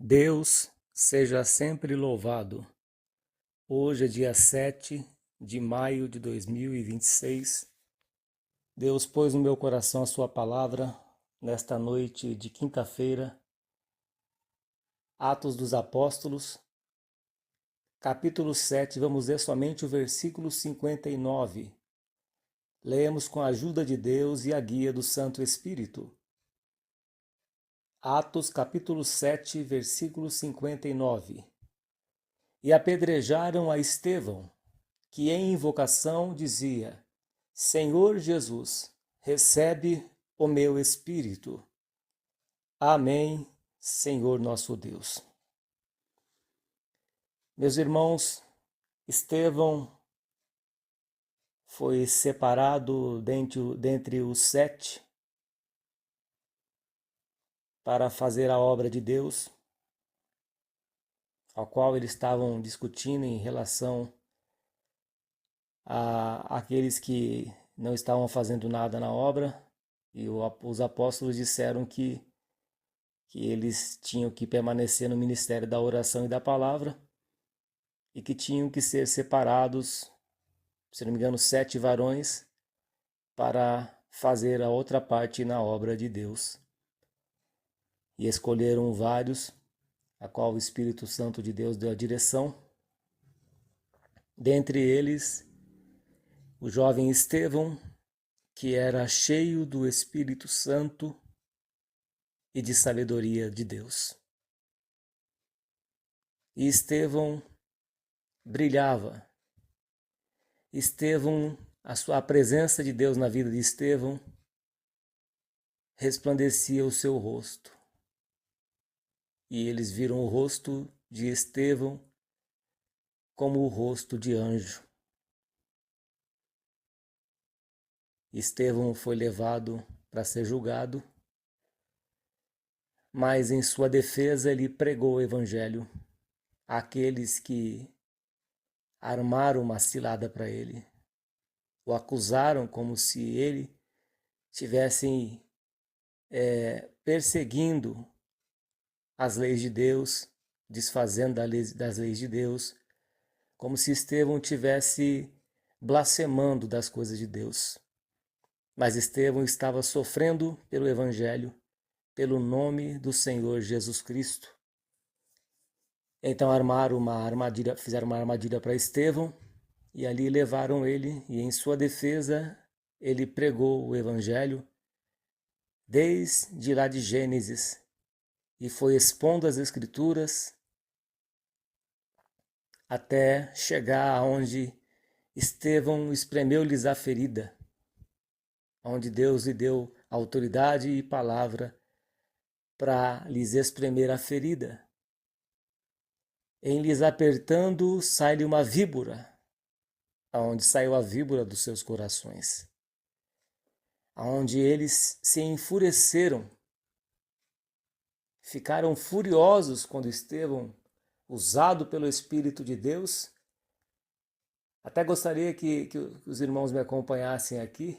Deus seja sempre louvado. Hoje é dia 7 de maio de 2026. Deus pôs no meu coração a sua palavra nesta noite de quinta-feira. Atos dos Apóstolos, capítulo 7, vamos ler somente o versículo 59. Leemos com a ajuda de Deus e a guia do Santo Espírito. Atos capítulo 7, versículo 59. E apedrejaram a Estevão, que em invocação dizia: Senhor Jesus, recebe o meu espírito. Amém, Senhor nosso Deus. Meus irmãos, Estevão foi separado dentre os 7 para fazer a obra de Deus, ao qual eles estavam discutindo em relação a aqueles que não estavam fazendo nada na obra, e os apóstolos disseram que eles tinham que permanecer no ministério da oração e da palavra e que tinham que ser separados, se não me engano, 7 varões para fazer a outra parte na obra de Deus. E escolheram vários, a qual o Espírito Santo de Deus deu a direção. Dentre eles, o jovem Estevão, que era cheio do Espírito Santo e de sabedoria de Deus. E Estevão brilhava. Estevão, a presença de Deus na vida de Estevão resplandecia o seu rosto. E eles viram o rosto de Estevão como o rosto de anjo. Estevão foi levado para ser julgado, mas em sua defesa ele pregou o evangelho àqueles que armaram uma cilada para ele, o acusaram como se ele estivesse perseguindo as leis de Deus, desfazendo das leis de Deus, como se Estevão estivesse blasfemando das coisas de Deus. Mas Estevão estava sofrendo pelo evangelho, pelo nome do Senhor Jesus Cristo. Então fizeram uma armadilha para Estevão e ali levaram ele, e em sua defesa ele pregou o evangelho desde lá de Gênesis e foi expondo as escrituras até chegar aonde Estevão espremeu-lhes a ferida, onde Deus lhe deu autoridade e palavra para lhes espremer a ferida. Em lhes apertando, sai-lhe uma víbora, aonde saiu a víbora dos seus corações, aonde eles se enfureceram, ficaram furiosos quando Estevão, usado pelo Espírito de Deus. Até gostaria que os irmãos me acompanhassem aqui,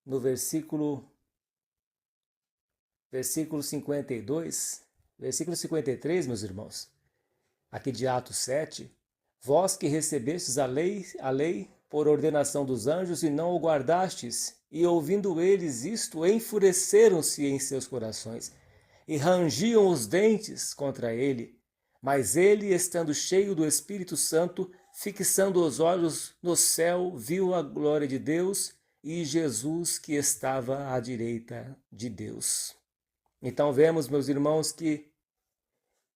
no versículo 52, versículo 53, meus irmãos, aqui de Atos 7, vós que recebestes a lei por ordenação dos anjos e não o guardastes, e ouvindo eles isto, enfureceram-se em seus corações, e rangiam os dentes contra ele. Mas ele, estando cheio do Espírito Santo, fixando os olhos no céu, viu a glória de Deus e Jesus que estava à direita de Deus. Então vemos, meus irmãos, que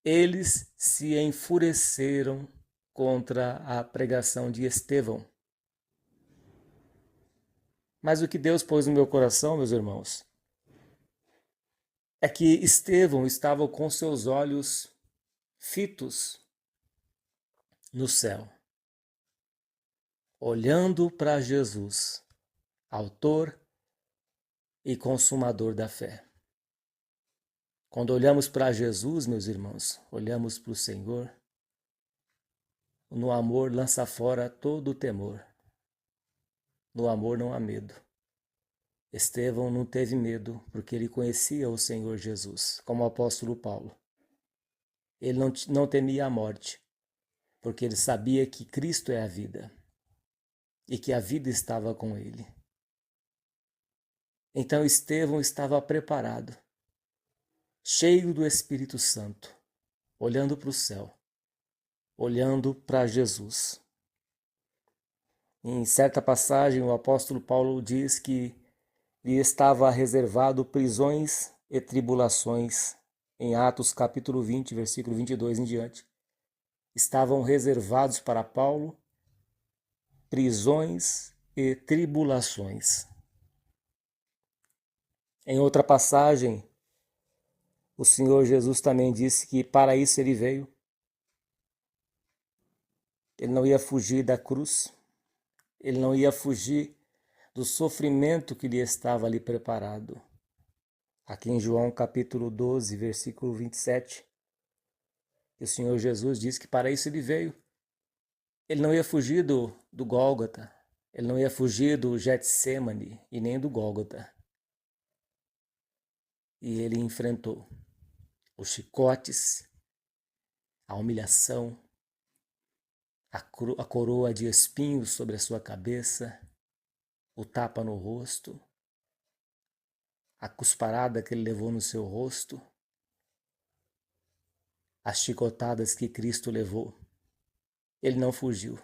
eles se enfureceram contra a pregação de Estevão. Mas o que Deus pôs no meu coração, meus irmãos, é que Estevão estava com seus olhos fitos no céu, olhando para Jesus, autor e consumador da fé. Quando olhamos para Jesus, meus irmãos, olhamos para o Senhor, no amor lança fora todo o temor. No amor não há medo. Estevão não teve medo, porque ele conhecia o Senhor Jesus, como o apóstolo Paulo. Ele não temia a morte, porque ele sabia que Cristo é a vida e que a vida estava com ele. Então Estevão estava preparado, cheio do Espírito Santo, olhando para o céu, olhando para Jesus. Em certa passagem, o apóstolo Paulo diz que lhe estava reservado prisões e tribulações. Em Atos capítulo 20, versículo 22 em diante. Estavam reservados para Paulo prisões e tribulações. Em outra passagem, o Senhor Jesus também disse que para isso ele veio. Ele não ia fugir da cruz, ele não ia fugir do sofrimento que lhe estava ali preparado. Aqui em João capítulo 12, versículo 27, o Senhor Jesus diz que para isso ele veio. Ele não ia fugir do Gólgota, ele não ia fugir do Getsêmani e nem do Gólgota. E ele enfrentou os chicotes, a humilhação, a coroa de espinhos sobre a sua cabeça, o tapa no rosto, a cusparada que ele levou no seu rosto, as chicotadas que Cristo levou. Ele não fugiu,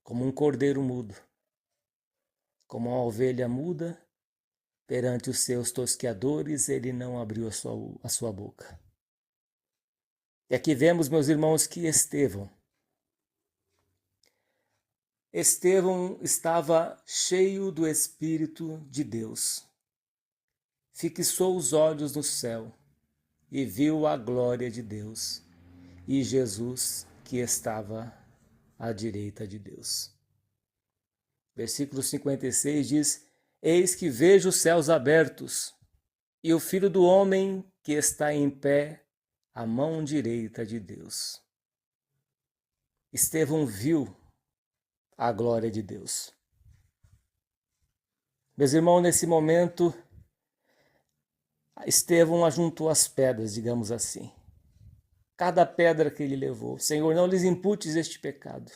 como um cordeiro mudo, como uma ovelha muda, perante os seus tosqueadores, ele não abriu a sua boca. E aqui vemos, meus irmãos, que Estevão estava cheio do Espírito de Deus. Fixou os olhos no céu e viu a glória de Deus e Jesus que estava à direita de Deus. Versículo 56 diz: Eis que vejo os céus abertos e o Filho do Homem que está em pé à mão direita de Deus. Estevão viu a glória de Deus. Meus irmãos, nesse momento, Estevão ajuntou as pedras, digamos assim. Cada pedra que ele levou. Senhor, não lhes imputes este pecado.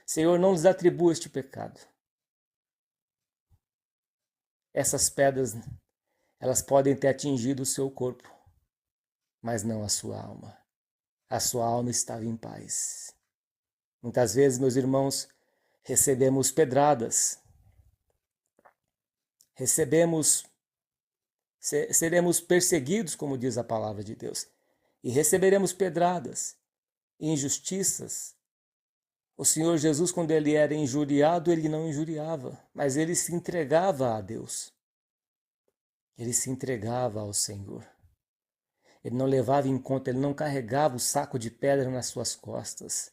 Senhor, não lhes atribua este pecado. Essas pedras, elas podem ter atingido o seu corpo, mas não a sua alma. A sua alma estava em paz. Muitas vezes, meus irmãos, recebemos pedradas. Seremos perseguidos, como diz a palavra de Deus, e receberemos pedradas, injustiças. O Senhor Jesus, quando ele era injuriado, ele não injuriava, mas ele se entregava a Deus. Ele se entregava ao Senhor. Ele não levava em conta, ele não carregava o saco de pedra nas suas costas.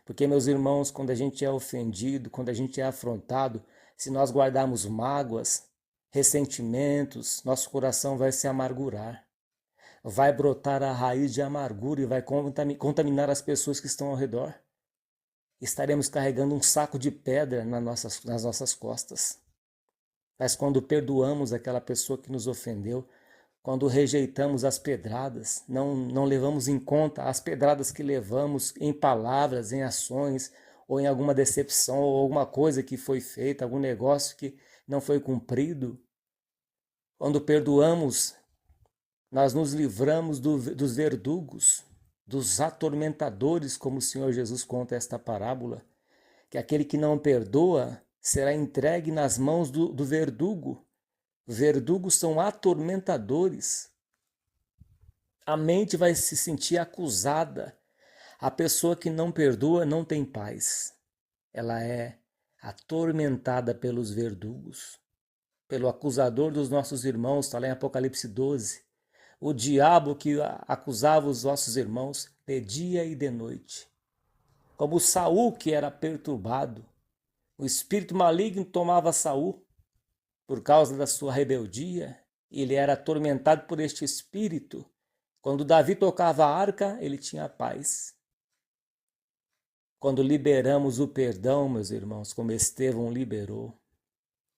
Porque, meus irmãos, quando a gente é ofendido, quando a gente é afrontado, se nós guardarmos mágoas, ressentimentos, nosso coração vai se amargurar. Vai brotar a raiz de amargura e vai contaminar as pessoas que estão ao redor. Estaremos carregando um saco de pedra nas nossas costas. Mas quando perdoamos aquela pessoa que nos ofendeu, quando rejeitamos as pedradas, não levamos em conta as pedradas que levamos em palavras, em ações, ou em alguma decepção, ou alguma coisa que foi feita, algum negócio que não foi cumprido. Quando perdoamos, nós nos livramos dos verdugos, dos atormentadores, como o Senhor Jesus conta esta parábola, que aquele que não perdoa será entregue nas mãos do verdugo. Verdugos são atormentadores. A mente vai se sentir acusada. A pessoa que não perdoa não tem paz. Ela é atormentada pelos verdugos, pelo acusador dos nossos irmãos, está lá em Apocalipse 12. O diabo que acusava os nossos irmãos de dia e de noite. Como Saul, que era perturbado. O espírito maligno tomava Saul por causa da sua rebeldia. Ele era atormentado por este espírito. Quando Davi tocava a arca, ele tinha paz. Quando liberamos o perdão, meus irmãos, como Estevão liberou,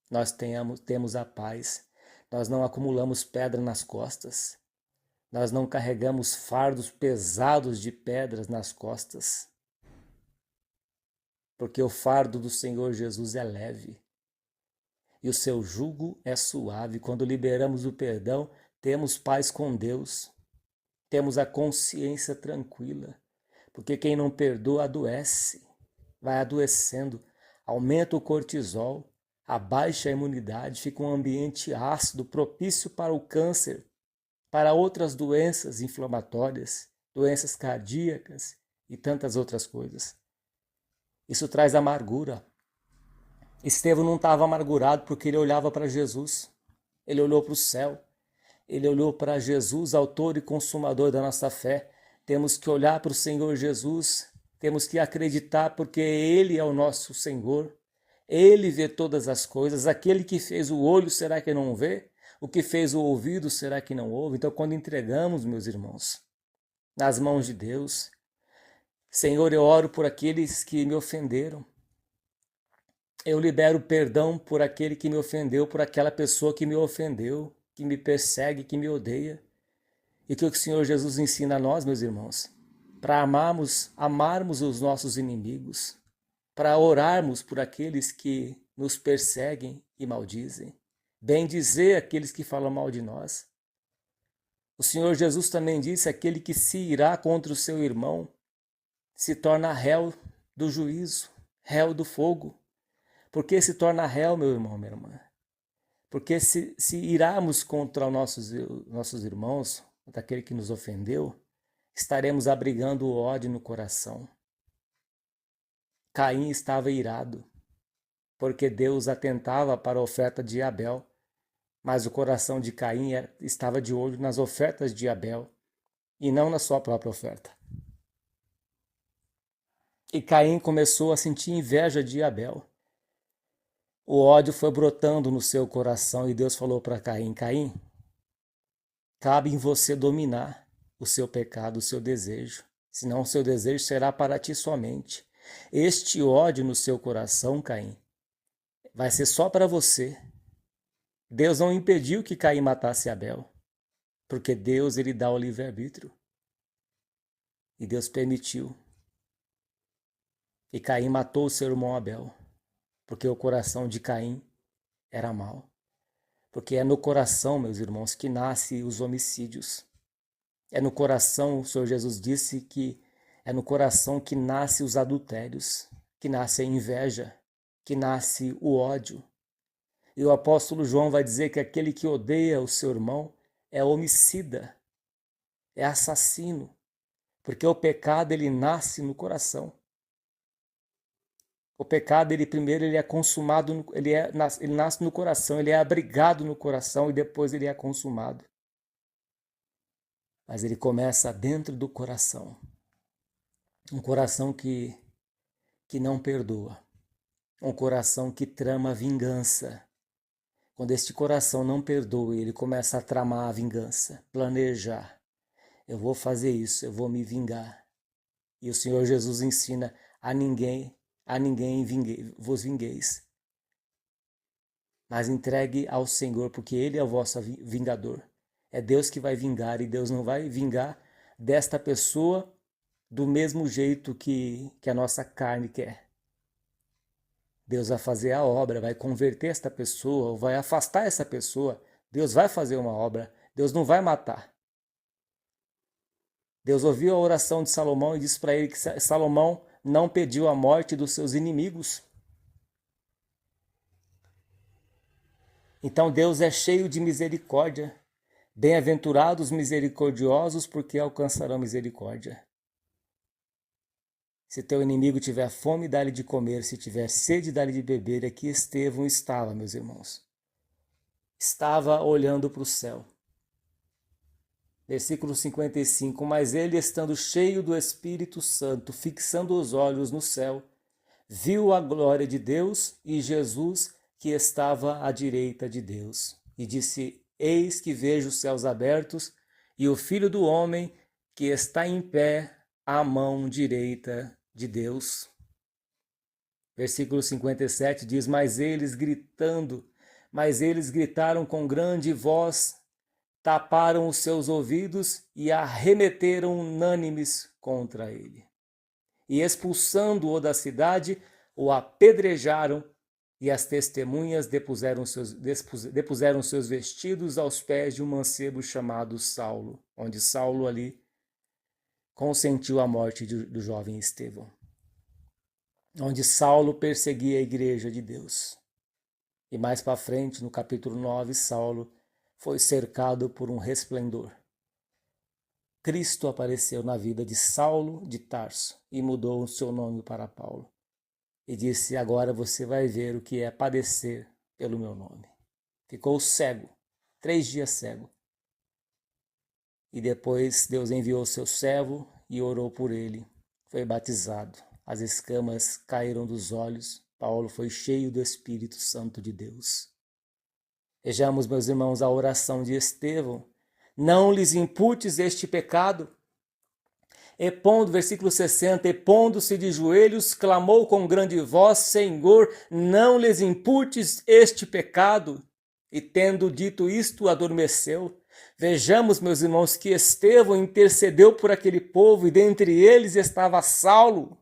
nós temos a paz. Nós não acumulamos pedra nas costas. Nós não carregamos fardos pesados de pedras nas costas. Porque o fardo do Senhor Jesus é leve. E o seu jugo é suave. Quando liberamos o perdão, temos paz com Deus. Temos a consciência tranquila. Porque quem não perdoa adoece. Vai adoecendo. Aumenta o cortisol. Abaixa a imunidade. Fica um ambiente ácido, propício para o câncer, para outras doenças inflamatórias, doenças cardíacas e tantas outras coisas. Isso traz amargura. Estevão não estava amargurado porque ele olhava para Jesus. Ele olhou para o céu. Ele olhou para Jesus, autor e consumador da nossa fé. Temos que olhar para o Senhor Jesus. Temos que acreditar porque Ele é o nosso Senhor. Ele vê todas as coisas. Aquele que fez o olho, será que não vê? O que fez o ouvido, será que não ouve? Então, quando entregamos, meus irmãos, nas mãos de Deus, Senhor, eu oro por aqueles que me ofenderam. Eu libero perdão por aquele que me ofendeu, por aquela pessoa que me ofendeu, que me persegue, que me odeia. E que o Senhor Jesus ensina a nós, meus irmãos, para amarmos os nossos inimigos, para orarmos por aqueles que nos perseguem e maldizem, bendizer aqueles que falam mal de nós. O Senhor Jesus também disse: aquele que se irá contra o seu irmão se torna réu do juízo, réu do fogo. Por que se torna réu, meu irmão, minha irmã? Porque se irarmos contra os nossos irmãos, contra aquele que nos ofendeu, estaremos abrigando o ódio no coração. Caim estava irado, porque Deus atentava para a oferta de Abel, mas o coração de Caim estava de olho nas ofertas de Abel e não na sua própria oferta. E Caim começou a sentir inveja de Abel. O ódio foi brotando no seu coração e Deus falou para Caim: Caim, cabe em você dominar o seu pecado, o seu desejo, senão o seu desejo será para ti somente. Este ódio no seu coração, Caim, vai ser só para você. Deus não impediu que Caim matasse Abel, porque Deus ele dá o livre-arbítrio. E Deus permitiu. E Caim matou o seu irmão Abel, porque o coração de Caim era mau. Porque é no coração, meus irmãos, que nascem os homicídios. É no coração, o Senhor Jesus disse que é no coração que nascem os adultérios, que nasce a inveja, que nasce o ódio. E o apóstolo João vai dizer que aquele que odeia o seu irmão é homicida, é assassino, porque o pecado ele nasce no coração. O pecado, primeiro ele é consumado, ele nasce no coração, ele é abrigado no coração e depois ele é consumado. Mas ele começa dentro do coração. Um coração que não perdoa. Um coração que trama vingança. Quando este coração não perdoa, ele começa a tramar a vingança, planejar. Eu vou fazer isso, eu vou me vingar. E o Senhor Jesus ensina: a ninguém vos vingueis. Mas entregue ao Senhor, porque Ele é o vosso vingador. É Deus que vai vingar, e Deus não vai vingar desta pessoa do mesmo jeito que a nossa carne quer. Deus vai fazer a obra, vai converter esta pessoa, vai afastar essa pessoa. Deus vai fazer uma obra, Deus não vai matar. Deus ouviu a oração de Salomão e disse para ele que Salomão não pediu a morte dos seus inimigos. Então Deus é cheio de misericórdia. Bem-aventurados misericordiosos, porque alcançarão misericórdia. Se teu inimigo tiver fome, dá-lhe de comer. Se tiver sede, dá-lhe de beber. Aqui Estevão estava, meus irmãos. Estava olhando para o céu. Versículo 55. Mas ele, estando cheio do Espírito Santo, fixando os olhos no céu, viu a glória de Deus e Jesus que estava à direita de Deus. E disse: Eis que vejo os céus abertos e o Filho do Homem que está em pé à mão direita de Deus. Versículo 57 diz: Mas eles, gritando, mas eles gritaram com grande voz, taparam os seus ouvidos e arremeteram unânimes contra ele. E expulsando-o da cidade, o apedrejaram, e as testemunhas depuseram seus vestidos aos pés de um mancebo chamado Saulo, onde Saulo ali consentiu a morte do jovem Estevão, onde Saulo perseguia a igreja de Deus. E mais para frente, no capítulo 9, Saulo foi cercado por um resplendor. Cristo apareceu na vida de Saulo de Tarso e mudou o seu nome para Paulo. E disse, agora você vai ver o que é padecer pelo meu nome. Ficou cego, 3 dias cego. E depois Deus enviou seu servo e orou por ele. Foi batizado. As escamas caíram dos olhos. Paulo foi cheio do Espírito Santo de Deus. Vejamos, meus irmãos, a oração de Estevão. Não lhes imputes este pecado. Versículo 60, e pondo-se de joelhos, clamou com grande voz, Senhor, não lhes imputes este pecado. E tendo dito isto, adormeceu. Vejamos, meus irmãos, que Estevão intercedeu por aquele povo, e dentre eles estava Saulo.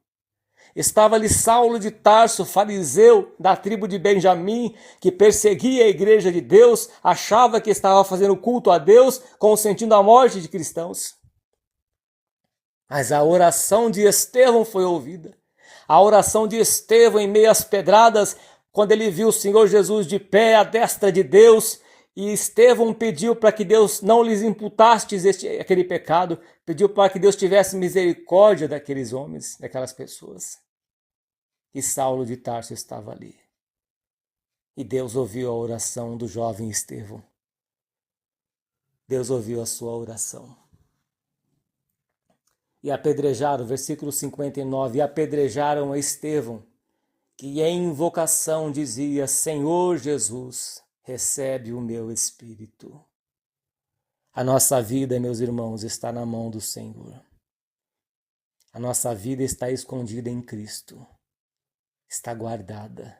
Estava ali Saulo de Tarso, fariseu da tribo de Benjamim, que perseguia a igreja de Deus, achava que estava fazendo culto a Deus, consentindo a morte de cristãos. Mas a oração de Estevão foi ouvida. A oração de Estevão em meio às pedradas, quando ele viu o Senhor Jesus de pé à destra de Deus, e Estevão pediu para que Deus não lhes imputasse aquele pecado, pediu para que Deus tivesse misericórdia daqueles homens, daquelas pessoas. E Saulo de Tarso estava ali. E Deus ouviu a oração do jovem Estevão. Deus ouviu a sua oração. E apedrejaram, versículo 59, e apedrejaram a Estevão, que em invocação dizia, Senhor Jesus, recebe o meu espírito. A nossa vida, meus irmãos, está na mão do Senhor. A nossa vida está escondida em Cristo, está guardada.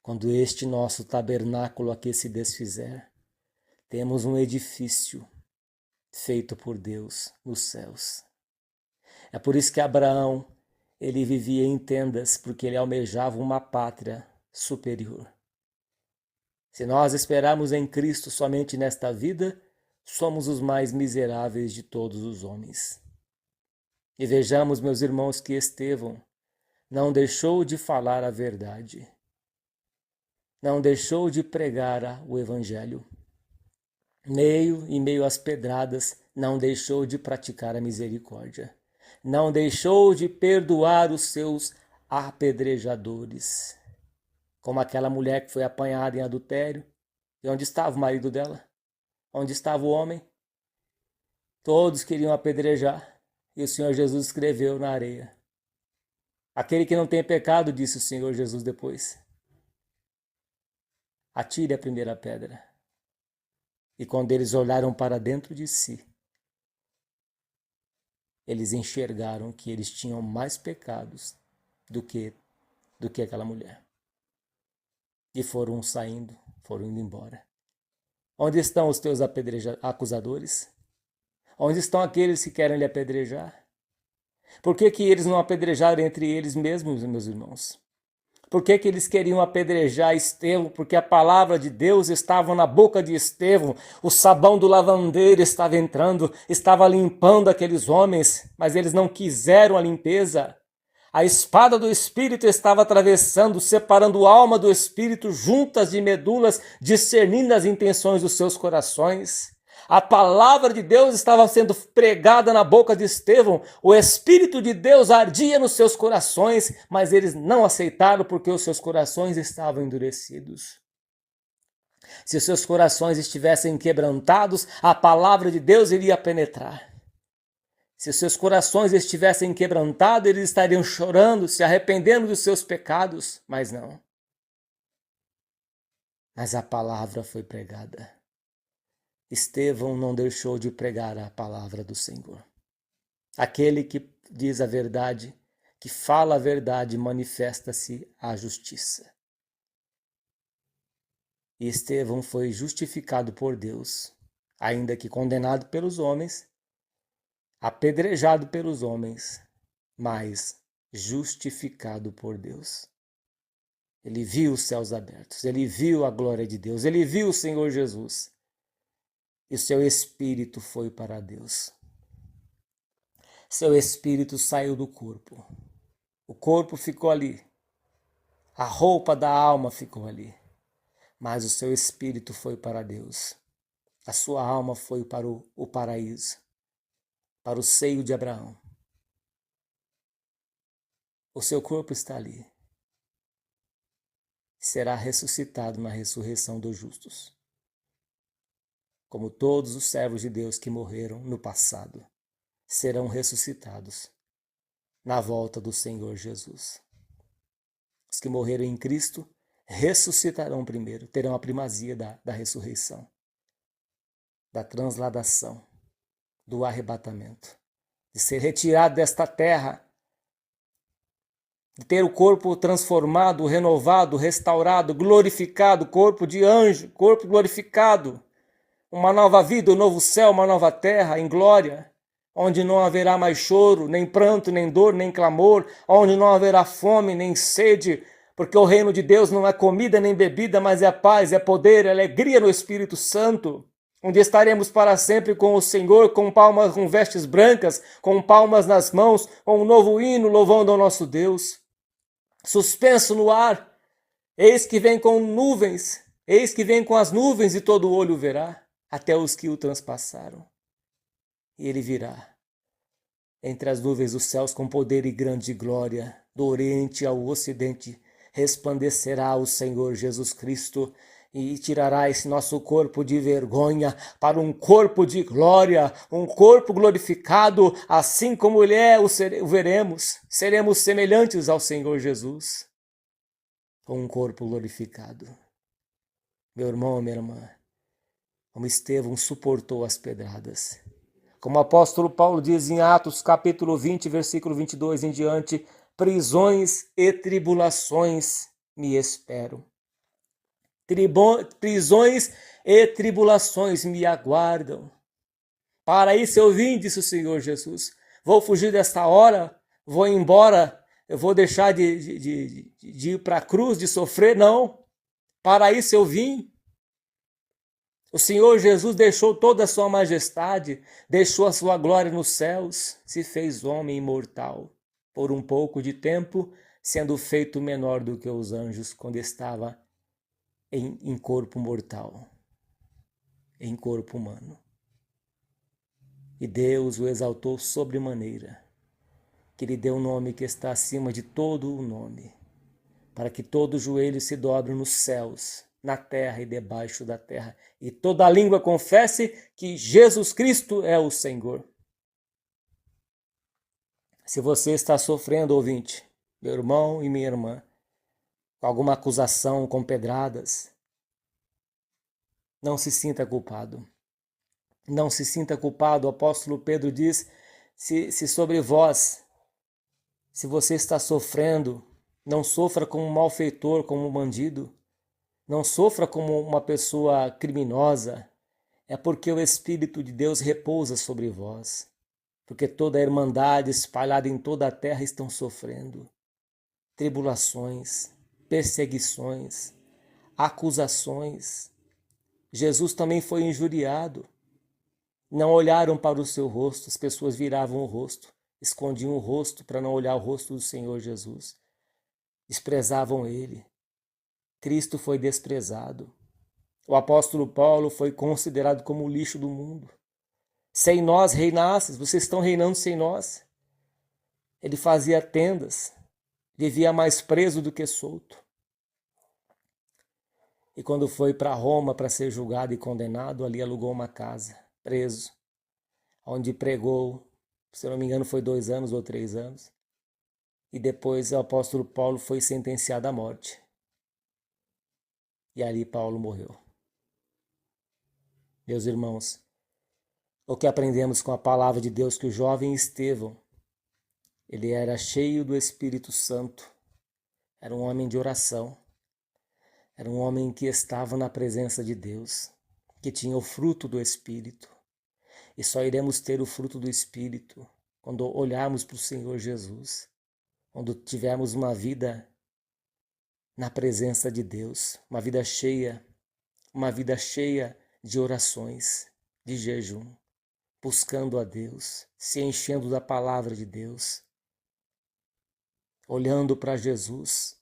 Quando este nosso tabernáculo aqui se desfizer, temos um edifício feito por Deus nos céus. É por isso que Abraão, ele vivia em tendas, porque ele almejava uma pátria superior. Se nós esperarmos em Cristo somente nesta vida, somos os mais miseráveis de todos os homens. E vejamos, meus irmãos, que Estevão não deixou de falar a verdade, não deixou de pregar o Evangelho. Em meio às pedradas, não deixou de praticar a misericórdia. Não deixou de perdoar os seus apedrejadores. Como aquela mulher que foi apanhada em adultério. E onde estava o marido dela? Onde estava o homem? Todos queriam apedrejar. E o Senhor Jesus escreveu na areia. Aquele que não tem pecado, disse o Senhor Jesus depois, atire a primeira pedra. E quando eles olharam para dentro de si, eles enxergaram que eles tinham mais pecados do que aquela mulher. E foram saindo, foram indo embora. Onde estão os teus acusadores? Onde estão aqueles que querem lhe apedrejar? Por que eles não apedrejaram entre eles mesmos, meus irmãos? Por que eles queriam apedrejar Estevão? Porque a palavra de Deus estava na boca de Estevão. O sabão do lavandeiro estava entrando, estava limpando aqueles homens, mas eles não quiseram a limpeza. A espada do Espírito estava atravessando, separando a alma do Espírito, juntas de medulas, discernindo as intenções dos seus corações. A palavra de Deus estava sendo pregada na boca de Estevão. O Espírito de Deus ardia nos seus corações, mas eles não aceitaram porque os seus corações estavam endurecidos. Se os seus corações estivessem quebrantados, a palavra de Deus iria penetrar. Se os seus corações estivessem quebrantados, eles estariam chorando, se arrependendo dos seus pecados, mas não. Mas a palavra foi pregada. Estevão não deixou de pregar a palavra do Senhor. Aquele que diz a verdade, que fala a verdade, manifesta-se a justiça. E Estevão foi justificado por Deus, ainda que condenado pelos homens, apedrejado pelos homens, mas justificado por Deus. Ele viu os céus abertos, ele viu a glória de Deus, ele viu o Senhor Jesus. E seu espírito foi para Deus. Seu espírito saiu do corpo. O corpo ficou ali. A roupa da alma ficou ali. Mas o seu espírito foi para Deus. A sua alma foi para o paraíso, para o seio de Abraão. O seu corpo está ali. Será ressuscitado na ressurreição dos justos, como todos os servos de Deus que morreram no passado serão ressuscitados na volta do Senhor Jesus. Os que morreram em Cristo ressuscitarão primeiro, terão a primazia da ressurreição, da transladação, do arrebatamento, de ser retirado desta terra, de ter o corpo transformado, renovado, restaurado, glorificado, corpo de anjo, corpo glorificado, uma nova vida, um novo céu, uma nova terra em glória, onde não haverá mais choro, nem pranto, nem dor, nem clamor, onde não haverá fome, nem sede, porque o reino de Deus não é comida nem bebida, mas é paz, é poder, é alegria no Espírito Santo, onde estaremos para sempre com o Senhor, com palmas, com vestes brancas, com palmas nas mãos, com um novo hino louvando ao nosso Deus. Suspenso no ar, eis que vem com nuvens, eis que vem com as nuvens e todo olho verá, até os que o transpassaram. E ele virá entre as nuvens dos céus com poder e grande glória, do oriente ao ocidente, resplandecerá o Senhor Jesus Cristo e tirará esse nosso corpo de vergonha para um corpo de glória, um corpo glorificado, assim como ele é, o veremos, seremos semelhantes ao Senhor Jesus, com um corpo glorificado. Meu irmão, minha irmã, como Estevão suportou as pedradas, como o apóstolo Paulo diz em Atos capítulo 20, versículo 22 em diante, prisões e tribulações me esperam. Prisões e tribulações me aguardam. Para isso eu vim, disse o Senhor Jesus. Vou fugir desta hora, vou embora, eu vou deixar de ir para a cruz, de sofrer? Não. Para isso eu vim. O Senhor Jesus deixou toda a sua majestade, deixou a sua glória nos céus, se fez homem imortal, por um pouco de tempo, sendo feito menor do que os anjos quando estava em corpo mortal, em corpo humano. E Deus o exaltou sobremaneira, que lhe deu um nome que está acima de todo o nome, para que todo joelho se dobre nos céus, na terra e debaixo da terra, e toda língua confesse que Jesus Cristo é o Senhor. Se você está sofrendo, ouvinte, meu irmão e minha irmã, com alguma acusação, com pedradas, não se sinta culpado. Não se sinta culpado. O apóstolo Pedro diz, se sobre vós, se você está sofrendo, não sofra como um malfeitor, como um bandido. Não sofra como uma pessoa criminosa. É porque o Espírito de Deus repousa sobre vós. Porque toda a irmandade espalhada em toda a terra estão sofrendo tribulações, perseguições, acusações. Jesus também foi injuriado. Não olharam para o seu rosto, as pessoas viravam o rosto, escondiam o rosto para não olhar o rosto do Senhor Jesus. Desprezavam ele. Cristo foi desprezado. O apóstolo Paulo foi considerado como o lixo do mundo. Sem nós reinasses, vocês estão reinando sem nós. Ele fazia tendas, vivia mais preso do que solto. E quando foi para Roma para ser julgado e condenado, ali alugou uma casa, preso, onde pregou, se não me engano foi 2 anos ou 3 anos. E depois o apóstolo Paulo foi sentenciado à morte. E ali Paulo morreu. Meus irmãos, o que aprendemos com a palavra de Deus que o jovem Estevão, ele era cheio do Espírito Santo, era um homem de oração, Era um homem que estava na presença de Deus, que tinha o fruto do Espírito. E só iremos ter o fruto do Espírito quando olharmos para o Senhor Jesus, quando tivermos uma vida na presença de Deus, uma vida cheia de orações, de jejum, buscando a Deus, se enchendo da palavra de Deus, olhando para Jesus.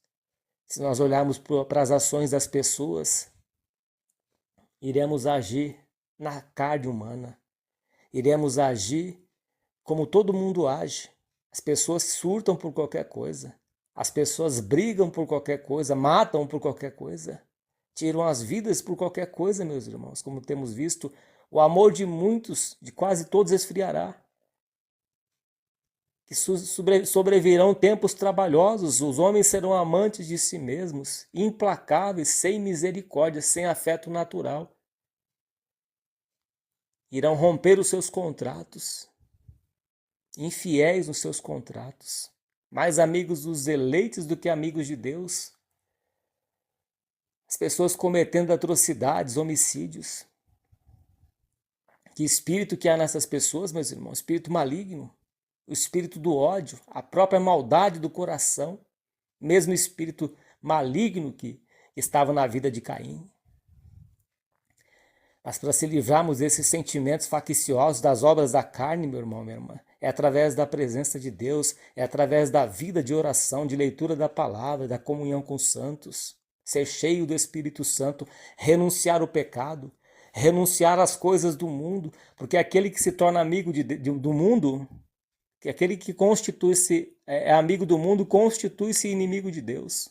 Se nós olharmos para as ações das pessoas, iremos agir na carne humana, iremos agir como todo mundo age. As pessoas surtam por qualquer coisa, as pessoas brigam por qualquer coisa, matam por qualquer coisa, tiram as vidas por qualquer coisa, meus irmãos. Como temos visto, o amor de muitos, de quase todos, esfriará. Que sobrevirão tempos trabalhosos, os homens serão amantes de si mesmos, implacáveis, sem misericórdia, sem afeto natural. Irão romper os seus contratos, infiéis nos seus contratos, mais amigos dos eleitos do que amigos de Deus. As pessoas cometendo atrocidades, homicídios. Que espírito que há nessas pessoas, meus irmãos? Espírito maligno, o espírito do ódio, a própria maldade do coração, mesmo espírito maligno que estava na vida de Caim. Mas para se livrarmos desses sentimentos facciosos, das obras da carne, meu irmão, minha irmã, é através da presença de Deus, é através da vida de oração, de leitura da palavra, da comunhão com os santos, ser cheio do Espírito Santo, renunciar ao pecado, renunciar às coisas do mundo, porque aquele que se torna amigo do mundo, que aquele que constitui-se é amigo do mundo, constitui-se inimigo de Deus.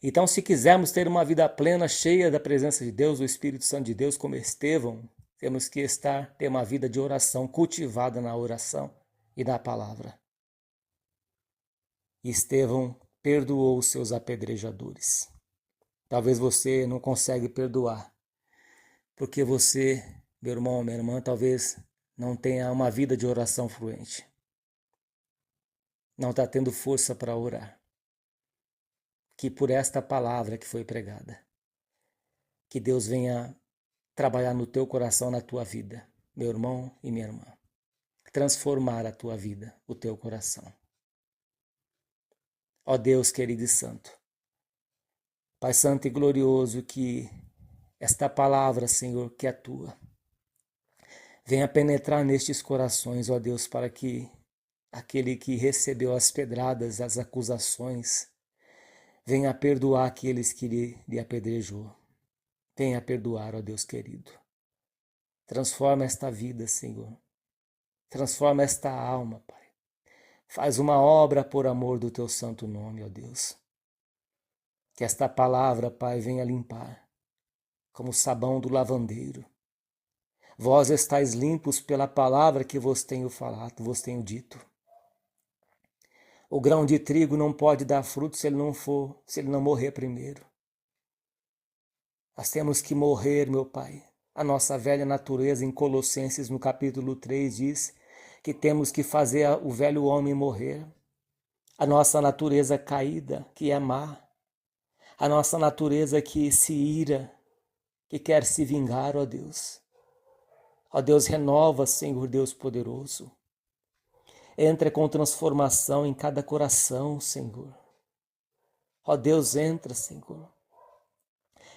Então, se quisermos ter uma vida plena, cheia da presença de Deus, do Espírito Santo de Deus, como Estevão, temos que ter uma vida de oração, cultivada na oração e na palavra. E Estevão perdoou os seus apedrejadores. Talvez você não consegue perdoar, porque você, meu irmão, minha irmã, talvez não tenha uma vida de oração fluente. Não está tendo força para orar. Que por esta palavra que foi pregada, que Deus venha trabalhar no teu coração, na tua vida, meu irmão e minha irmã. Transformar a tua vida, o teu coração. Ó Deus querido e santo, Pai santo e glorioso, que esta palavra, Senhor, que é tua, venha penetrar nestes corações, ó Deus, para que aquele que recebeu as pedradas, as acusações, venha perdoar aqueles que lhe apedrejou. Venha perdoar, ó Deus querido. Transforma esta vida, Senhor. Transforma esta alma, Pai. Faz uma obra por amor do teu santo nome, ó Deus. Que esta palavra, Pai, venha limpar, como o sabão do lavandeiro. Vós estáis limpos pela palavra que vos tenho falado, vos tenho dito. O grão de trigo não pode dar fruto se ele não morrer primeiro. Nós temos que morrer, meu Pai. A nossa velha natureza, em Colossenses, no capítulo 3, diz que temos que fazer o velho homem morrer. A nossa natureza caída, que é má. A nossa natureza que se ira, que quer se vingar, ó Deus. Ó Deus, renova, Senhor Deus poderoso. Entra com transformação em cada coração, Senhor. Ó Deus, entra, Senhor.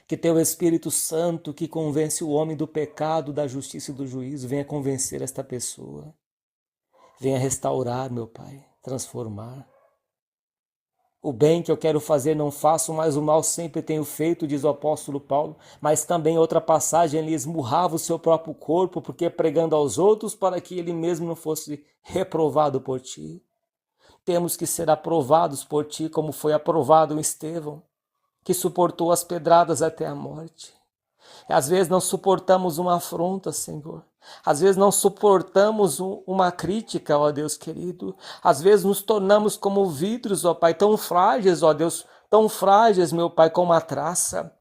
Que teu Espírito Santo, que convence o homem do pecado, da justiça e do juízo, venha convencer esta pessoa. Venha restaurar, meu Pai, transformar. O bem que eu quero fazer não faço, mas o mal sempre tenho feito, diz o apóstolo Paulo. Mas também outra passagem, ele esmurrava o seu próprio corpo, porque pregando aos outros para que ele mesmo não fosse reprovado por ti. Temos que ser aprovados por ti, como foi aprovado em Estevão, que suportou as pedradas até a morte. E às vezes não suportamos uma afronta, Senhor. Às vezes não suportamos uma crítica, ó Deus querido. Às vezes nos tornamos como vidros, ó Pai, tão frágeis, ó Deus, tão frágeis, meu Pai, como a traça.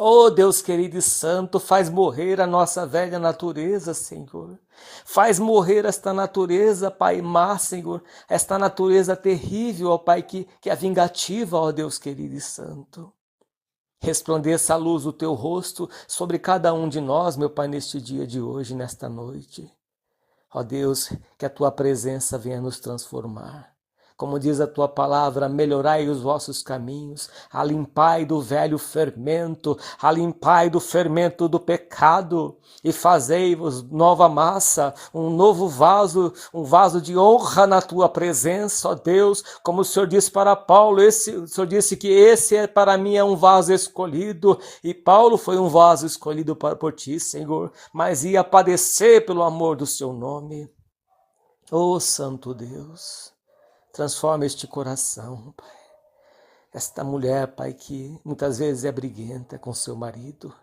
Oh, Deus querido e santo, faz morrer a nossa velha natureza, Senhor. Faz morrer esta natureza, Pai má, Senhor. Esta natureza terrível, ó Pai, que é vingativa, ó Deus querido e santo. Resplandeça a luz do teu rosto sobre cada um de nós, meu Pai, neste dia de hoje, nesta noite. Ó Deus, que a tua presença venha nos transformar. Como diz a tua palavra, melhorai os vossos caminhos, alimpai do velho fermento, alimpai do fermento do pecado e fazei-vos nova massa, um novo vaso, um vaso de honra na tua presença, ó Deus, como o Senhor disse para Paulo, o Senhor disse que esse para mim é um vaso escolhido, e Paulo foi um vaso escolhido por ti, Senhor, mas ia padecer pelo amor do seu nome. Ó Santo Deus, transforma este coração, Pai. Esta mulher, Pai, que muitas vezes é briguenta com seu marido.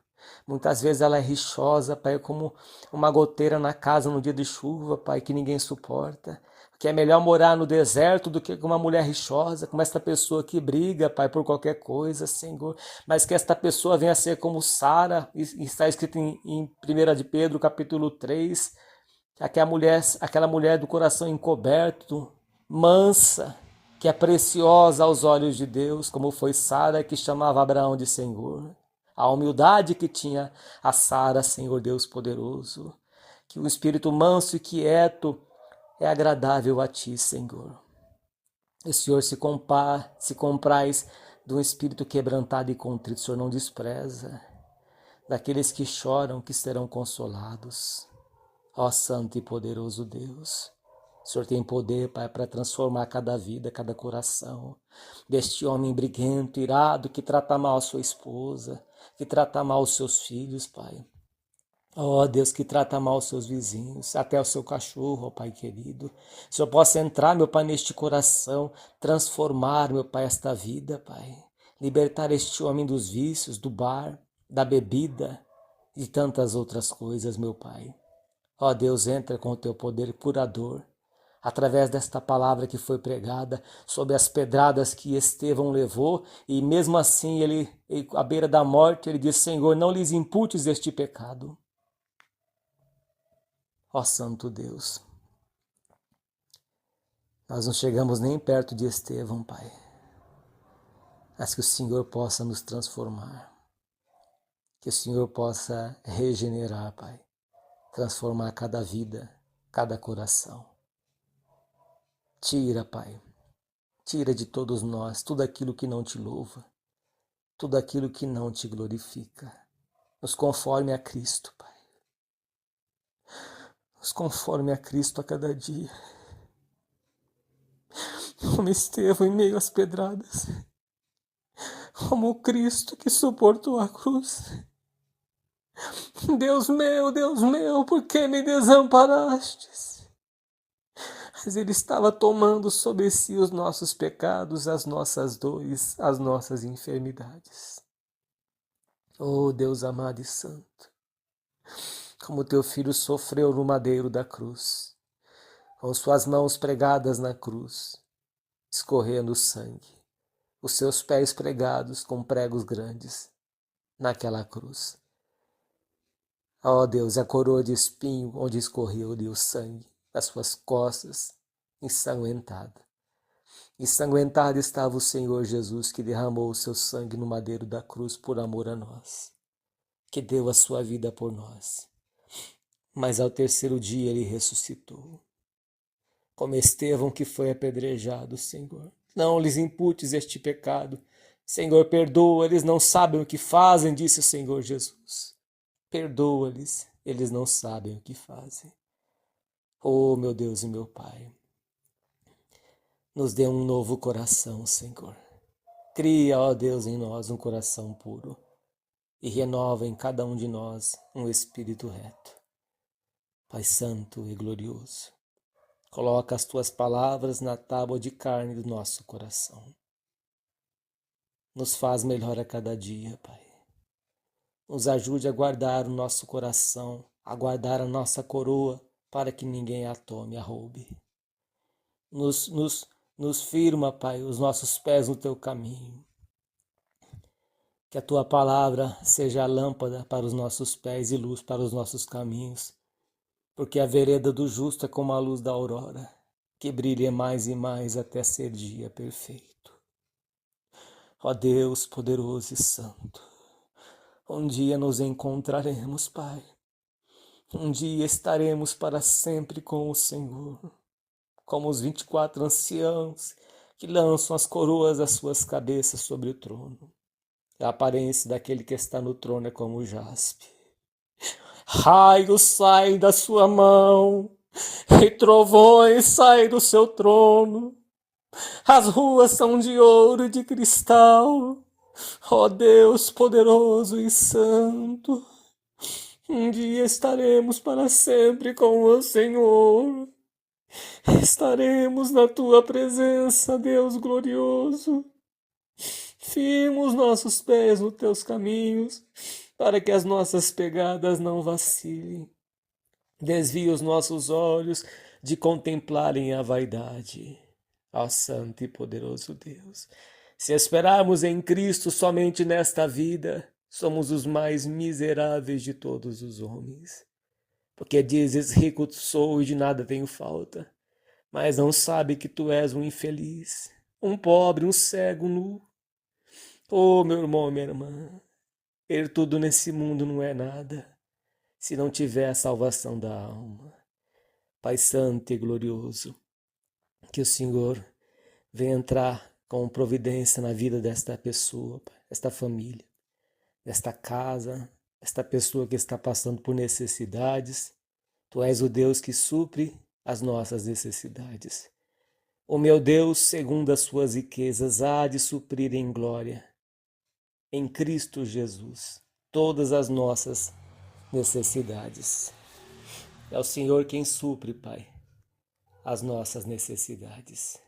Muitas vezes ela é rixosa, Pai, como uma goteira na casa no dia de chuva, Pai, que ninguém suporta. Que é melhor morar no deserto do que com uma mulher rixosa, como esta pessoa que briga, Pai, por qualquer coisa, Senhor. Mas que esta pessoa venha a ser como Sara, está escrito em 1 de Pedro, capítulo 3, aquela mulher do coração encoberto, mansa, que é preciosa aos olhos de Deus, como foi Sara, que chamava Abraão de Senhor. A humildade que tinha a Sara, Senhor Deus poderoso. Que o espírito manso e quieto é agradável a ti, Senhor. O Senhor se compraz de um espírito quebrantado e contrito, o Senhor não despreza. Daqueles que choram, que serão consolados. Ó santo e poderoso Deus, o Senhor tem poder, Pai, para transformar cada vida, cada coração. Deste homem briguento, irado, que trata mal a sua esposa, que trata mal os seus filhos, Pai. Ó Deus, que trata mal os seus vizinhos, até o seu cachorro, ó Pai querido. O Senhor possa entrar, meu Pai, neste coração, transformar, meu Pai, esta vida, Pai. Libertar este homem dos vícios, do bar, da bebida e tantas outras coisas, meu Pai. Ó Deus, entra com o teu poder curador, através desta palavra que foi pregada, sobre as pedradas que Estevão levou, e mesmo assim, ele à beira da morte, ele diz, Senhor, não lhes imputes este pecado. Ó Santo Deus, nós não chegamos nem perto de Estevão, Pai, mas que o Senhor possa nos transformar, que o Senhor possa regenerar, Pai, transformar cada vida, cada coração. Tira, Pai, tira de todos nós tudo aquilo que não te louva, tudo aquilo que não te glorifica. Nos conforme a Cristo, Pai. Nos conforme a Cristo a cada dia. Como Estevão em meio às pedradas. Como o Cristo que suportou a cruz. Deus meu, por que me desamparastes? Mas Ele estava tomando sobre si os nossos pecados, as nossas dores, as nossas enfermidades. Oh Deus amado e santo, como teu filho sofreu no madeiro da cruz, com suas mãos pregadas na cruz, escorrendo sangue, os seus pés pregados com pregos grandes naquela cruz. Oh Deus, a coroa de espinho onde escorreu-lhe o sangue, das suas costas, ensanguentada. Ensanguentado estava o Senhor Jesus, que derramou o seu sangue no madeiro da cruz por amor a nós, que deu a sua vida por nós. Mas ao terceiro dia ele ressuscitou. Como Estevão que foi apedrejado, Senhor. Não lhes imputes este pecado. Senhor, perdoa, eles não sabem o que fazem, disse o Senhor Jesus. Perdoa-lhes, eles não sabem o que fazem. Oh, meu Deus e meu Pai, nos dê um novo coração, Senhor. Cria, ó Deus, em nós um coração puro e renova em cada um de nós um espírito reto. Pai santo e glorioso, coloca as tuas palavras na tábua de carne do nosso coração. Nos faz melhor a cada dia, Pai. Nos ajude a guardar o nosso coração, a guardar a nossa coroa, para que ninguém a tome, a roube. Nos firma, Pai, os nossos pés no teu caminho. Que a tua palavra seja a lâmpada para os nossos pés e luz para os nossos caminhos, porque a vereda do justo é como a luz da aurora, que brilha mais e mais até ser dia perfeito. Ó Deus poderoso e santo, um dia nos encontraremos, Pai. Um dia estaremos para sempre com o Senhor, como os 24 anciãos que lançam as coroas das suas cabeças sobre o trono. A aparência daquele que está no trono é como jaspe. Raios saem da sua mão, e trovões saem do seu trono. As ruas são de ouro e de cristal. Ó Deus poderoso e santo, um dia estaremos para sempre com o Senhor. Estaremos na tua presença, Deus glorioso. Firma os nossos pés nos teus caminhos, para que as nossas pegadas não vacilem. Desvia os nossos olhos de contemplarem a vaidade. Ó Santo e poderoso Deus, se esperarmos em Cristo somente nesta vida, somos os mais miseráveis de todos os homens. Porque dizes, rico sou e de nada tenho falta, mas não sabe que tu és um infeliz, um pobre, um cego, nu. Oh, meu irmão, minha irmã, ter tudo nesse mundo não é nada, se não tiver a salvação da alma. Pai Santo e glorioso, que o Senhor venha entrar com providência na vida desta pessoa, desta família, desta casa, desta pessoa que está passando por necessidades. Tu és o Deus que supre as nossas necessidades. O meu Deus, segundo as suas riquezas, há de suprir em glória, em Cristo Jesus, todas as nossas necessidades. É o Senhor quem supre, Pai, as nossas necessidades.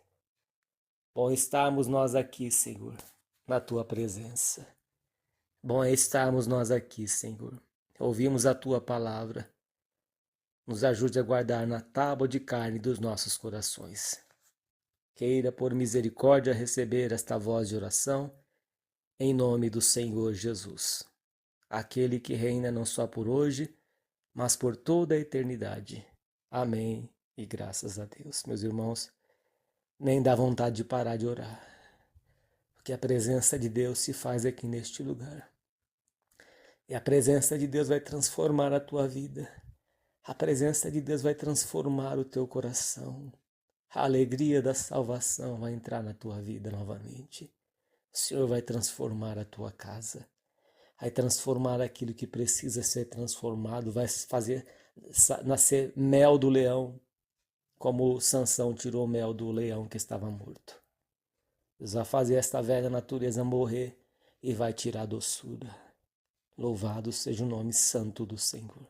Bom estarmos nós aqui, Senhor, na Tua presença. Bom é estarmos nós aqui, Senhor. Ouvimos a Tua palavra. Nos ajude a guardar na tábua de carne dos nossos corações. Queira, por misericórdia, receber esta voz de oração, em nome do Senhor Jesus, aquele que reina não só por hoje, mas por toda a eternidade. Amém e graças a Deus. Meus irmãos, nem dá vontade de parar de orar, porque a presença de Deus se faz aqui neste lugar. E a presença de Deus vai transformar a tua vida. A presença de Deus vai transformar o teu coração. A alegria da salvação vai entrar na tua vida novamente. O Senhor vai transformar a tua casa. Vai transformar aquilo que precisa ser transformado. Vai fazer nascer mel do leão, como Sansão tirou o mel do leão que estava morto. Deus vai fazer esta velha natureza morrer e vai tirar a doçura. Louvado seja o nome santo do Senhor.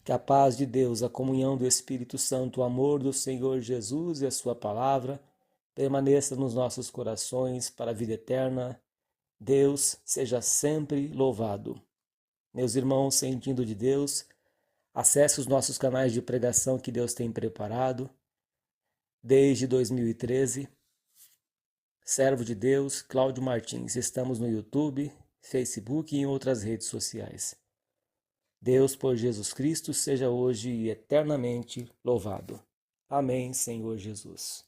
Que a paz de Deus, a comunhão do Espírito Santo, o amor do Senhor Jesus e a sua palavra permaneça nos nossos corações para a vida eterna. Deus seja sempre louvado. Meus irmãos, sentindo de Deus, acesse os nossos canais de pregação que Deus tem preparado. Desde 2013, servo de Deus, Cláudio Martins. Estamos no YouTube, Facebook e em outras redes sociais. Deus, por Jesus Cristo, seja hoje e eternamente louvado. Amém, Senhor Jesus.